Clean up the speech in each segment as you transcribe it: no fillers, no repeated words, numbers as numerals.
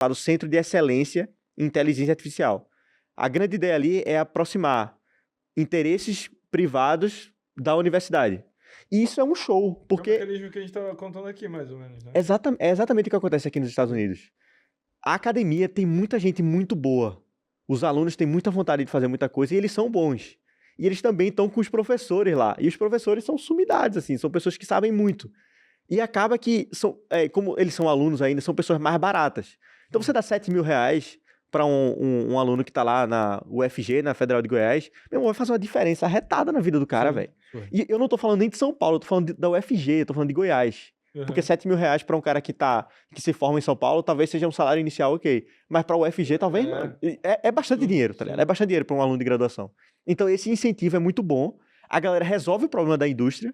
para o Centro de Excelência em Inteligência Artificial. A grande ideia ali é aproximar interesses privados da universidade. E isso é um show, porque... É o mecanismo que a gente estava contando aqui, mais ou menos, né? É exatamente o que acontece aqui nos Estados Unidos. A academia tem muita gente muito boa. Os alunos têm muita vontade de fazer muita coisa e eles são bons. E eles também estão com os professores lá. E os professores são sumidades, assim, são pessoas que sabem muito. E acaba que, como eles são alunos ainda, são pessoas mais baratas. Então você dá R$7.000 para um aluno que está lá na UFG, na Federal de Goiás, meu irmão, vai fazer uma diferença arretada na vida do cara, velho. E eu não tô falando nem de São Paulo, eu tô falando da UFG, eu tô falando de Goiás. Porque R$7.000 para um cara que se forma em São Paulo, talvez seja um salário inicial, ok. Mas para o UFG, talvez não. É bastante dinheiro, tá ligado? É bastante dinheiro para um aluno de graduação. Então esse incentivo é muito bom. A galera resolve o problema da indústria.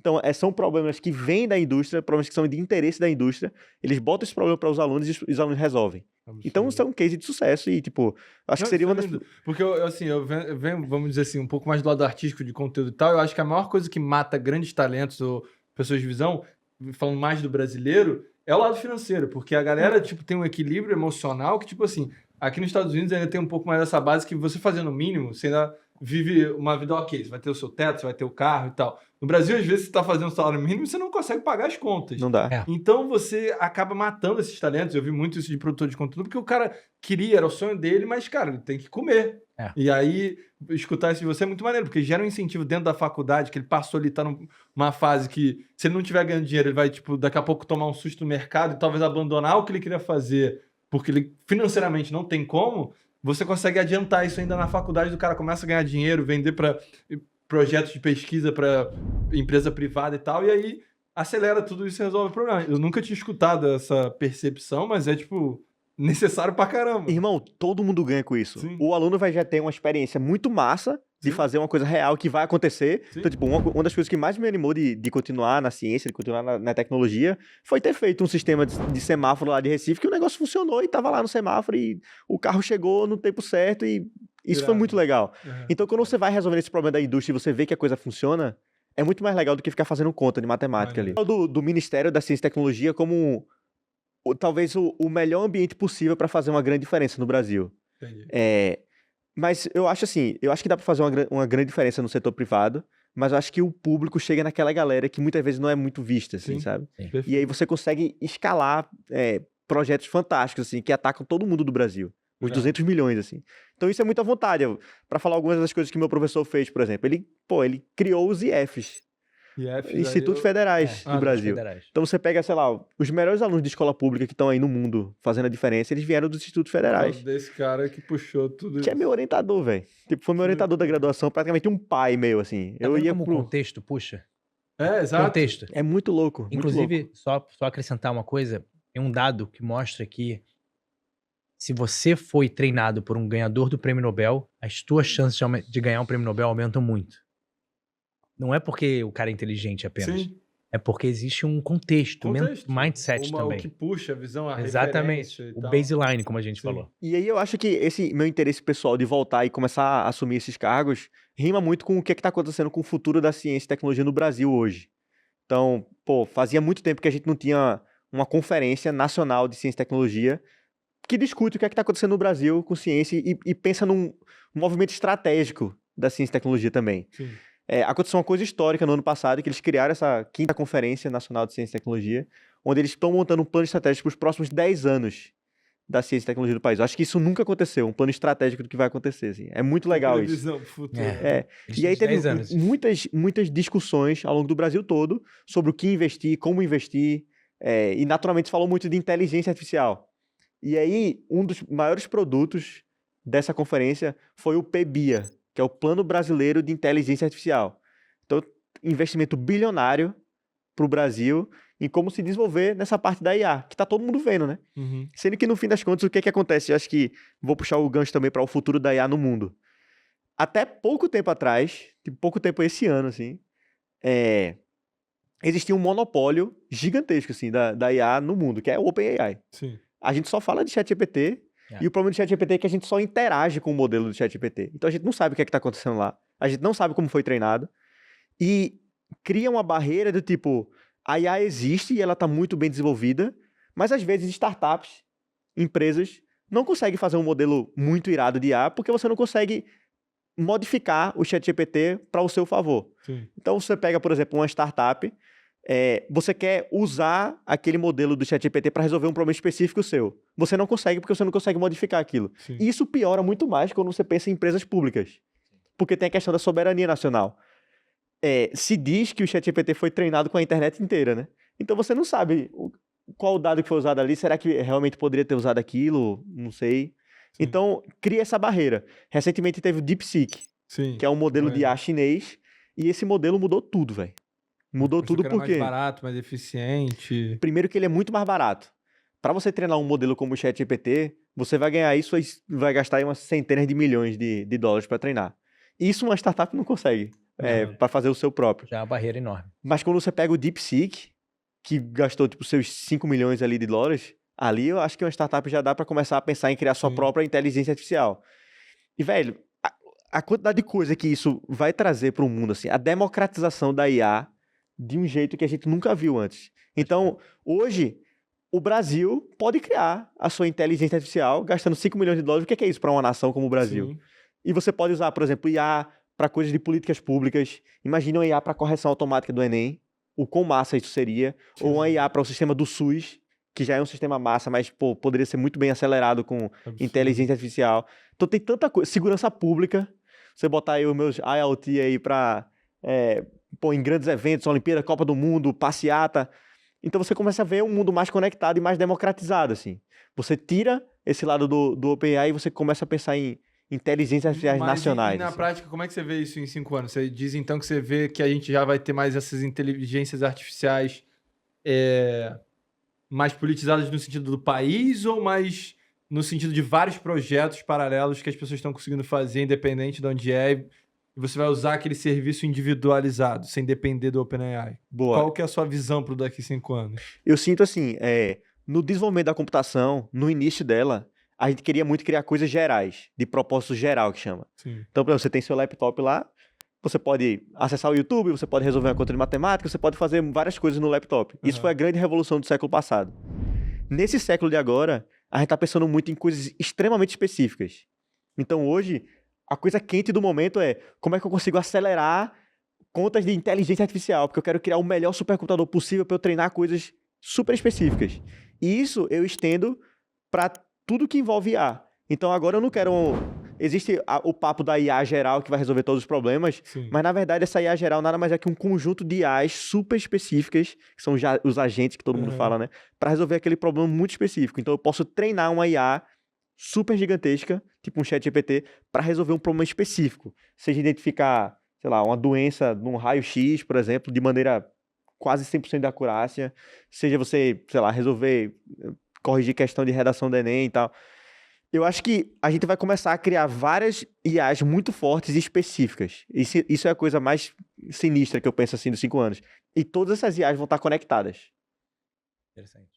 Então, são problemas que vêm da indústria, problemas que são de interesse da indústria. Eles botam esse problema para os alunos e os alunos resolvem. Absurdo. Então, isso é um case de sucesso e, tipo, acho que seria uma das... Porque, eu venho, vamos dizer assim, um pouco mais do lado artístico de conteúdo e tal, eu acho que a maior coisa que mata grandes talentos ou pessoas de visão, falando mais do brasileiro, é o lado financeiro, porque a galera, tipo, tem um equilíbrio emocional que, tipo assim, aqui nos Estados Unidos ainda tem um pouco mais dessa base que você fazendo o mínimo, você ainda vive uma vida ok, você vai ter o seu teto, você vai ter o carro e tal. No Brasil, às vezes, você está fazendo salário mínimo e você não consegue pagar as contas. Não dá. Então, você acaba matando esses talentos. Eu vi muito isso de produtor de conteúdo, porque o cara queria, era o sonho dele, mas, cara, ele tem que comer. E aí, escutar isso de você é muito maneiro, porque gera um incentivo dentro da faculdade, que ele passou ali, tá numa fase que, se ele não tiver ganhando dinheiro, ele vai, tipo, daqui a pouco tomar um susto no mercado e talvez abandonar o que ele queria fazer, porque ele financeiramente não tem como. Você consegue adiantar isso ainda na faculdade, do cara começa a ganhar dinheiro, vender para projetos de pesquisa para empresa privada e tal, e aí acelera tudo isso e resolve o problema. Eu nunca tinha escutado essa percepção, mas é, tipo, necessário pra caramba. Irmão, todo mundo ganha com isso. Sim. O aluno vai já ter uma experiência muito massa de fazer uma coisa real que vai acontecer. Sim. Então, tipo, uma das coisas que mais me animou de continuar na ciência, de continuar na tecnologia, foi ter feito um sistema de semáforo lá de Recife, que o negócio funcionou e tava lá no semáforo e o carro chegou no tempo certo e isso foi muito legal. Então, quando você vai resolver esse problema da indústria e você vê que a coisa funciona, é muito mais legal do que ficar fazendo conta de matemática ali. Do Ministério da Ciência e Tecnologia como talvez o melhor ambiente possível para fazer uma grande diferença no Brasil. Entendi. Mas eu acho assim, que dá para fazer uma grande diferença no setor privado, mas eu acho que o público chega naquela galera que muitas vezes não é muito vista, assim, sabe? Sim. E aí você consegue escalar projetos fantásticos, assim, que atacam todo mundo do Brasil. Os 200 milhões, assim. Então isso é muita vontade. Para falar algumas das coisas que meu professor fez, por exemplo, ele criou os IFs. Institutos Federais do Brasil. Então você pega, sei lá, os melhores alunos de escola pública que estão aí no mundo fazendo a diferença, eles vieram dos Institutos Federais. Desse cara que puxou tudo isso. Que é meu orientador, velho. Tipo, foi meu orientador da graduação, praticamente um pai meu, assim. Eu ia como o contexto puxa. Exato. Contexto. É muito louco. Inclusive, muito louco. Só acrescentar uma coisa, tem um dado que mostra que se você foi treinado por um ganhador do prêmio Nobel, as tuas chances de ganhar um prêmio Nobel aumentam muito. Não é porque o cara é inteligente apenas. Sim. É porque existe um contexto. Mindset também. O que puxa a visão, a exatamente. O baseline, como a gente falou. E aí eu acho que esse meu interesse pessoal de voltar e começar a assumir esses cargos rima muito com o que está acontecendo com o futuro da ciência e tecnologia no Brasil hoje. Então, fazia muito tempo que a gente não tinha uma conferência nacional de ciência e tecnologia que discute o que está acontecendo no Brasil com ciência e pensa num movimento estratégico da ciência e tecnologia também. Sim. Aconteceu uma coisa histórica no ano passado, que eles criaram essa 5ª Conferência Nacional de Ciência e Tecnologia, onde eles estão montando um plano estratégico para os próximos 10 anos da ciência e tecnologia do país. Eu acho que isso nunca aconteceu, um plano estratégico do que vai acontecer. Assim. É muito legal isso. Visão pro futuro. E aí teve muitas discussões ao longo do Brasil todo sobre o que investir, como investir, e naturalmente se falou muito de inteligência artificial. E aí, um dos maiores produtos dessa conferência foi o PBIA, que é o Plano Brasileiro de Inteligência Artificial. Então, investimento bilionário para o Brasil em como se desenvolver nessa parte da IA, que está todo mundo vendo, né? Uhum. Sendo que, no fim das contas, o que acontece? Eu acho que vou puxar o gancho também para o futuro da IA no mundo. Até pouco tempo atrás, pouco tempo esse ano, assim, existia um monopólio gigantesco, assim, da IA no mundo, que é o OpenAI. Sim. A gente só fala de ChatGPT, e o problema do ChatGPT é que a gente só interage com o modelo do ChatGPT. Então a gente não sabe o que está acontecendo lá. A gente não sabe como foi treinado. E cria uma barreira do tipo, a IA existe e ela está muito bem desenvolvida, mas às vezes startups empresas não conseguem fazer um modelo muito irado de IA porque você não consegue modificar o ChatGPT para o seu favor. Sim. Então, você pega, por exemplo, uma startup, você quer usar aquele modelo do ChatGPT para resolver um problema específico seu. Você não consegue porque você não consegue modificar aquilo. Sim. E isso piora muito mais quando você pensa em empresas públicas, porque tem a questão da soberania nacional. Se diz que o ChatGPT foi treinado com a internet inteira, né? Então, você não sabe qual o dado que foi usado ali. Será que realmente poderia ter usado aquilo? Não sei. Sim. Então, cria essa barreira. Recentemente teve o DeepSeek, Sim. que é um modelo de IA chinês, e esse modelo mudou tudo, velho. Mudou tudo porque... mais barato, mais eficiente. Primeiro que ele é muito mais barato. Para você treinar um modelo como o ChatGPT, você vai ganhar isso, vai gastar aí umas centenas de milhões de dólares para treinar. Isso uma startup não consegue, para fazer o seu próprio. Já é uma barreira enorme. Mas quando você pega o DeepSeek, que gastou tipo seus 5 milhões ali de dólares, ali eu acho que uma startup já dá para começar a pensar em criar sua própria inteligência artificial. E, velho, a quantidade de coisa que isso vai trazer para o mundo, assim, a democratização da IA de um jeito que a gente nunca viu antes. Então, hoje, o Brasil pode criar a sua inteligência artificial gastando 5 milhões de dólares. O que é isso para uma nação como o Brasil? Sim. E você pode usar, por exemplo, IA para coisas de políticas públicas. Imagina uma IA para correção automática do Enem. O quão massa isso seria. Sim. Ou uma IA para o sistema do SUS, que já é um sistema massa, mas poderia ser muito bem acelerado com inteligência artificial. Então tem tanta coisa. Segurança pública. Você botar aí os meus IoT aí para em grandes eventos, Olimpíada, Copa do Mundo, passeata. Então você começa a ver um mundo mais conectado e mais democratizado, assim. Você tira esse lado do OpenAI e você começa a pensar em inteligências artificiais nacionais. E na assim. prática, como é que você vê isso em 5 anos? Você diz, então, que você vê que a gente já vai ter mais essas inteligências artificiais mais politizadas no sentido do país ou mais no sentido de vários projetos paralelos que as pessoas estão conseguindo fazer, independente de onde é, e você vai usar aquele serviço individualizado, sem depender do OpenAI? Boa. Qual que é a sua visão para daqui a 5 anos? Eu sinto assim, no desenvolvimento da computação, no início dela, a gente queria muito criar coisas gerais, de propósito geral, que chama. Sim. Então, por exemplo, você tem seu laptop lá, você pode acessar o YouTube, você pode resolver uma conta de matemática, você pode fazer várias coisas no laptop. Isso foi a grande revolução do século passado. Nesse século de agora, a gente está pensando muito em coisas extremamente específicas. Então, hoje, a coisa quente do momento é como é que eu consigo acelerar contas de inteligência artificial, porque eu quero criar o melhor supercomputador possível para eu treinar coisas super específicas. E isso eu estendo para tudo que envolve IA. Então, agora eu não quero... Existe o papo da IA geral que vai resolver todos os problemas, Sim. mas, na verdade, essa IA geral nada mais é que um conjunto de IAs super específicas, que são os agentes que todo mundo fala, né? Para resolver aquele problema muito específico. Então, eu posso treinar uma IA super gigantesca, tipo um ChatGPT, para resolver um problema específico. Seja identificar, sei lá, uma doença num raio-x, por exemplo, de maneira quase 100% de acurácia. Seja você, sei lá, corrigir questão de redação do Enem e tal. Eu acho que a gente vai começar a criar várias IAs muito fortes e específicas. Isso é a coisa mais sinistra que eu penso assim dos 5 anos. E todas essas IAs vão estar conectadas. Interessante.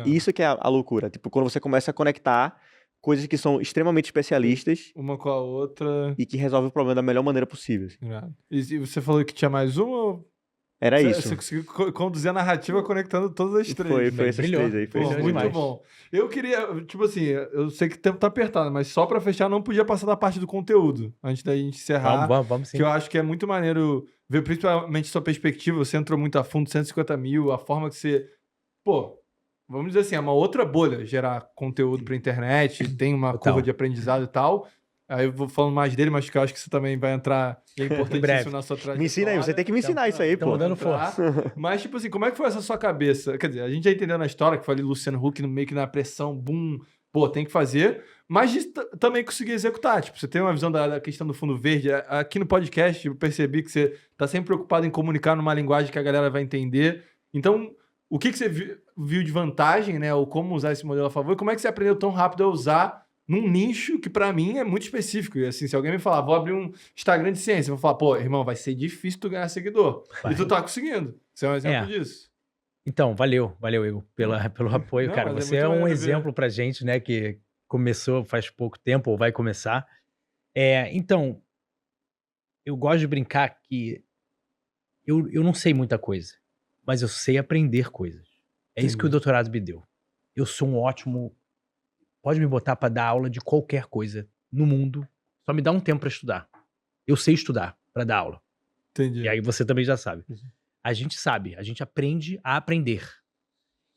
Isso que é a loucura. Tipo, quando você começa a conectar coisas que são extremamente especialistas uma com a outra. E que resolvem o problema da melhor maneira possível. Assim. E você falou que tinha mais uma? Era isso. Você conseguiu conduzir a narrativa conectando todas as três. Foi essas três aí. Foi muito demais. bom. Eu queria, tipo assim, eu sei que o tempo tá apertado, mas só pra fechar, não podia passar da parte do conteúdo, antes da gente encerrar. Vamos sim. Que eu acho que é muito maneiro ver principalmente sua perspectiva. Você entrou muito a fundo, 150 mil, a forma que você... Pô, vamos dizer assim, é uma outra bolha gerar conteúdo pra internet, tem uma curva de aprendizado e tal. Aí eu vou falando mais dele, mas que eu acho que você também vai entrar. É importantíssimo na sua trajetória. Me ensina aí, você tem que me ensinar isso aí, pô. Estamos dando força. Mas, tipo assim, como é que foi essa sua cabeça? Quer dizer, a gente já entendeu na história que foi ali Luciano Huck meio que na pressão, boom, pô, tem que fazer. Mas também conseguir executar. Tipo, você tem uma visão da questão do fundo verde. Aqui no podcast eu percebi que você tá sempre preocupado em comunicar numa linguagem que a galera vai entender. Então, o que você viu de vantagem, né? Ou como usar esse modelo a favor? E como é que você aprendeu tão rápido a usar num nicho que pra mim é muito específico. E assim, se alguém me falar, vou abrir um Instagram de ciência, eu vou falar, pô, irmão, vai ser difícil tu ganhar seguidor. E tu tá conseguindo. Você é um exemplo disso. Então, valeu, Igor, pelo apoio, Não, cara. mas Você é é muito um maneiro exemplo pra gente, né, que começou faz pouco tempo, ou vai começar. Então, eu gosto de brincar que eu não sei muita coisa, mas eu sei aprender coisas. É isso que o doutorado me deu. Eu sou um ótimo pode me botar pra dar aula de qualquer coisa no mundo, só me dá um tempo pra estudar. Eu sei estudar pra dar aula. Entendi. E aí você também já sabe. A gente sabe, a gente aprende a aprender.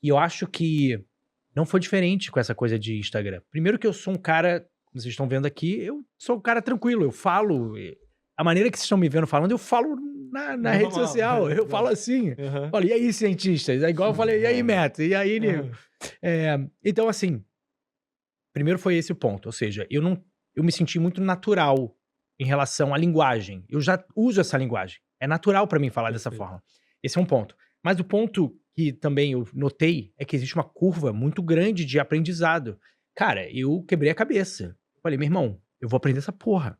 E eu acho que não foi diferente com essa coisa de Instagram. Primeiro que eu sou um cara, como vocês estão vendo aqui, eu sou um cara tranquilo, eu falo... A maneira que vocês estão me vendo falando, eu falo na rede social, eu falo assim. Falo, e aí, cientistas? É igual eu falei, e aí, Matt? E aí, Nil? Então, assim, primeiro foi esse o ponto. Ou seja, eu me senti muito natural em relação à linguagem. Eu já uso essa linguagem. É natural pra mim falar dessa forma. Esse é um ponto. Mas o ponto que também eu notei é que existe uma curva muito grande de aprendizado. Cara, eu quebrei a cabeça. Falei, meu irmão, eu vou aprender essa porra.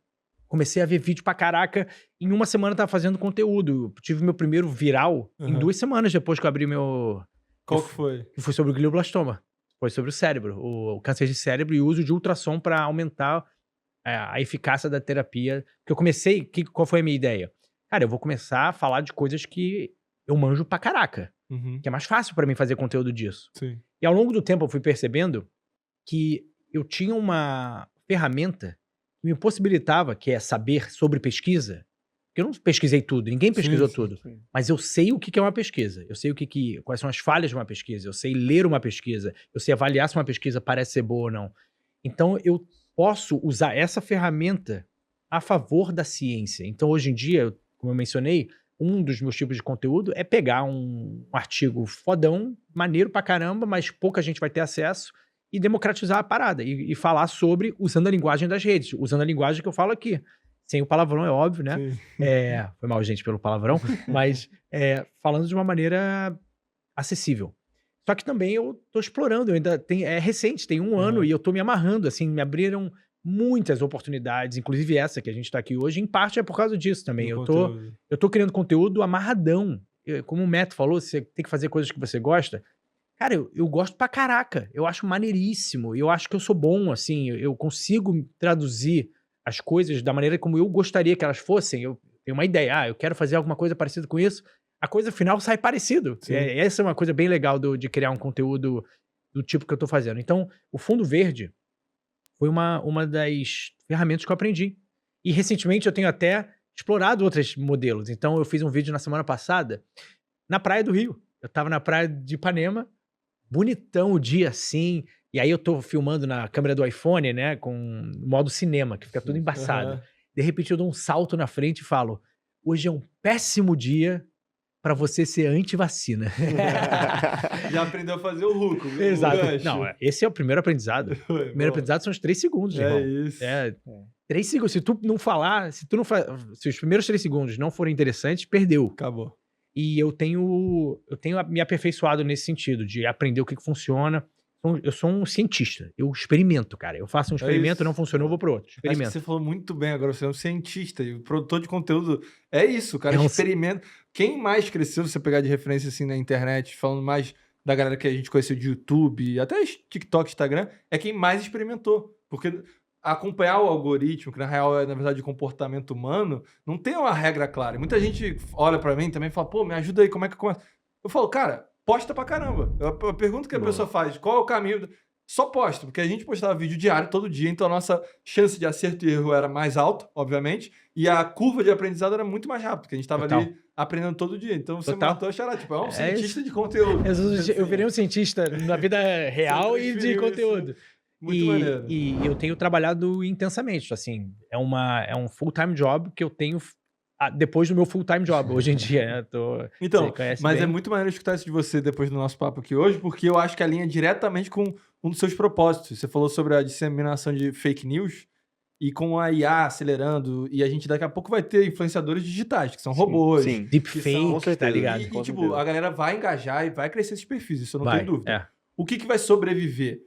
Comecei a ver vídeo pra caraca. Em uma semana eu tava fazendo conteúdo. Eu tive meu primeiro viral em 2 semanas depois que eu abri meu... Qual que foi? Que foi sobre o glioblastoma. Foi sobre o cérebro. O câncer de cérebro e o uso de ultrassom pra aumentar a eficácia da terapia. Porque eu comecei... Qual foi a minha ideia? Cara, eu vou começar a falar de coisas que eu manjo pra caraca. Que é mais fácil pra mim fazer conteúdo disso. Sim. E ao longo do tempo eu fui percebendo que eu tinha uma ferramenta que me possibilitava, que é saber sobre pesquisa. Porque eu não pesquisei tudo, ninguém pesquisou tudo. Sim. Mas eu sei o que é uma pesquisa. Eu sei quais são as falhas de uma pesquisa. Eu sei ler uma pesquisa. Eu sei avaliar se uma pesquisa parece ser boa ou não. Então eu posso usar essa ferramenta a favor da ciência. Então hoje em dia, como eu mencionei, um dos meus tipos de conteúdo é pegar um artigo fodão, maneiro pra caramba, mas pouca gente vai ter acesso, e democratizar a parada, e falar sobre, usando a linguagem das redes, usando a linguagem que eu falo aqui. Sem o palavrão, é óbvio, né? Foi mal, gente, pelo palavrão, mas falando de uma maneira acessível. Só que também eu tô explorando, é recente, tem 1 ano, e eu tô me amarrando, assim, me abriram muitas oportunidades, inclusive essa que a gente tá aqui hoje, em parte é por causa disso também. Eu tô criando conteúdo amarradão. Como o Matt falou, você tem que fazer coisas que você gosta. Cara, eu gosto pra caraca. Eu acho maneiríssimo. Eu acho que eu sou bom, assim. Eu consigo traduzir as coisas da maneira como eu gostaria que elas fossem. Eu tenho uma ideia. Eu quero fazer alguma coisa parecida com isso. A coisa final sai parecido. Essa é uma coisa bem legal de criar um conteúdo do tipo que eu tô fazendo. Então, o Fundo Verde foi uma das ferramentas que eu aprendi. E recentemente eu tenho até explorado outros modelos. Então, eu fiz um vídeo na semana passada na praia do Rio. Eu tava na praia de Ipanema, bonitão o dia assim, e aí eu tô filmando na câmera do iPhone, né, com modo cinema, que fica tudo embaçado. De repente eu dou um salto na frente e falo, hoje é um péssimo dia pra você ser anti-vacina. Já aprendeu a fazer o Ruco. Exato. Não, esse é o primeiro aprendizado. O primeiro aprendizado são os 3 segundos, irmão. Isso. 3 segundos. Se tu não falar, se os primeiros 3 segundos não forem interessantes, perdeu. Acabou. E eu tenho me aperfeiçoado nesse sentido, de aprender o que funciona. Eu sou um cientista. Eu experimento, cara. Eu faço um experimento, não funcionou, eu vou pro outro. Experimento. Acho que você falou muito bem agora. Você é um cientista e o produtor de conteúdo é isso, cara. Experimento. Quem mais cresceu, se você pegar de referência assim na internet, falando mais da galera que a gente conheceu de YouTube, até TikTok, Instagram, é quem mais experimentou. Porque acompanhar o algoritmo, que na real é, na verdade, o comportamento humano, não tem uma regra clara. Muita gente olha pra mim também e fala, pô, me ajuda aí, como é que eu começo? Eu falo, cara, posta pra caramba. A pergunta que a pessoa faz, qual é o caminho? Só posta, porque a gente postava vídeo diário, todo dia, então a nossa chance de acerto e erro era mais alta, obviamente, e a curva de aprendizado era muito mais rápida, porque a gente tava ali aprendendo todo dia. Então você matou a charada, tipo, é um cientista de conteúdo. Eu virei um cientista na vida real e de conteúdo. Muito maneiro. E eu tenho trabalhado intensamente, assim, é um full-time job que eu tenho depois do meu full-time job, hoje em dia, né? Então, mas é muito maneiro escutar isso de você depois do nosso papo aqui hoje, porque eu acho que alinha diretamente com um dos seus propósitos. Você falou sobre a disseminação de fake news e com a IA acelerando, e a gente daqui a pouco vai ter influenciadores digitais, que são robôs. Sim, deepfake, tá ligado? E tipo, a galera vai engajar e vai crescer esses perfis, isso eu não tenho dúvida. O que vai sobreviver?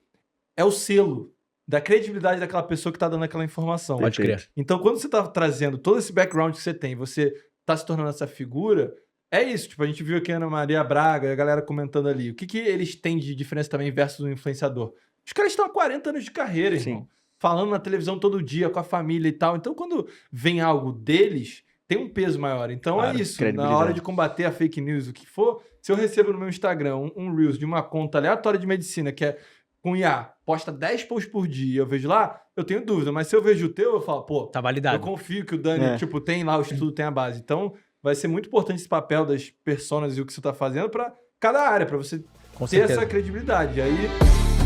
É o selo da credibilidade daquela pessoa que está dando aquela informação. Pode crer. Então, quando você está trazendo todo esse background que você tem, você está se tornando essa figura, é isso. Tipo, a gente viu aqui a Ana Maria Braga, a galera comentando ali. O que eles têm de diferença também versus um influenciador? Os caras estão há 40 anos de carreira, irmão. Falando na televisão todo dia, com a família e tal. Então, quando vem algo deles, tem um peso maior. Então, claro, é isso. Na hora de combater a fake news, o que for, se eu recebo no meu Instagram um Reels de uma conta aleatória de medicina, que é com IA, posta 10 posts por dia, eu vejo lá, eu tenho dúvida. Mas se eu vejo o teu, eu falo, pô, Tá validado. eu confio que o Dani, tipo, tem lá o estudo, tem a base. Então, vai ser muito importante esse papel das personas e o que você tá fazendo pra cada área, pra você ter essa credibilidade. E aí...